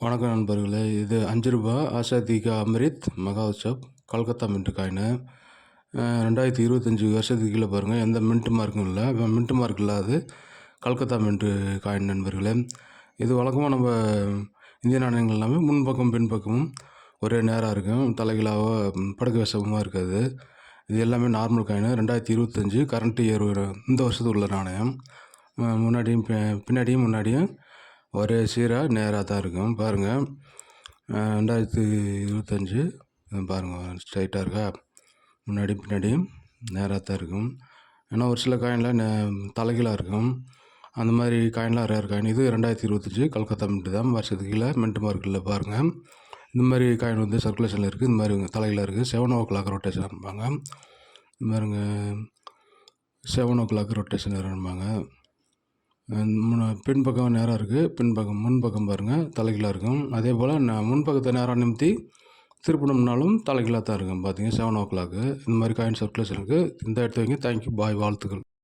வணக்கம் நண்பர்களே. இது ரூ. 5 ஆசாதி கா அம்ரித் மகோத்சவ் கல்கத்தா மின்ட் காயினு. 2025 வருஷத்துக்கு கீழே பாருங்கள், எந்த மின்ட் மார்க்கும் இல்லை. மின்ட் மார்க் இல்லாது கல்கத்தா மின்ட்டு காயின் நண்பர்களே. இது வழக்கமாக நம்ம இந்திய நாணயங்கள் எல்லாமே முன்பக்கம் பின்பக்கமும் ஒரே நேராக இருக்கும், தலைகளாக படுக்க வசமாக இருக்காது. இது எல்லாமே நார்மல் காயின். 2025 கரண்ட் இயர் இந்த வருஷத்துக்கு உள்ள நாணயம். முன்னாடியும் ஒரே சீராக நேராக தான் இருக்கும். பாருங்கள், 2025 பாருங்கள், ஸ்ட்ரைட்டாக இருக்கா, பின்னாடியும் நேராக தான் இருக்கும். ஏன்னா ஒரு சில காயினில் தலைகீழாக இருக்கும். அந்த மாதிரி காயின்லாம் ரேர் காயின். இது 2025 கல்கத்தா மின்ட்டு தான். வருஷத்துக்கு கீழே மின்ட் மார்க் இல்லை. பாருங்கள், இந்த மாதிரி காயின் வந்து சர்க்குலேஷனில் இருக்குது. இந்த மாதிரி தலைகீழாக இருக்குது. 7 o'clock ரொட்டேஷன் இருப்பாங்க. இந்த மாதிரிங்க 7 o'clock ரொட்டேஷன் இருப்பாங்க. பின்பக்கம் நேராக இருக்குது, முன்பக்கம் பாருங்கள் தலைகீழாக இருக்கும். அதே போல் முன்பக்கத்தை நேராக நிமித்தி திருப்பணம்னாலும் தலைகீழாக தான் இருக்கும். பார்த்தீங்க 7 o'clock. இந்த மாதிரி காயின் சர்க்குலேஷன் இருக்குது. இந்த இடத்து வைங்க. தேங்க்யூ, பாய், வாழ்த்துக்கள்.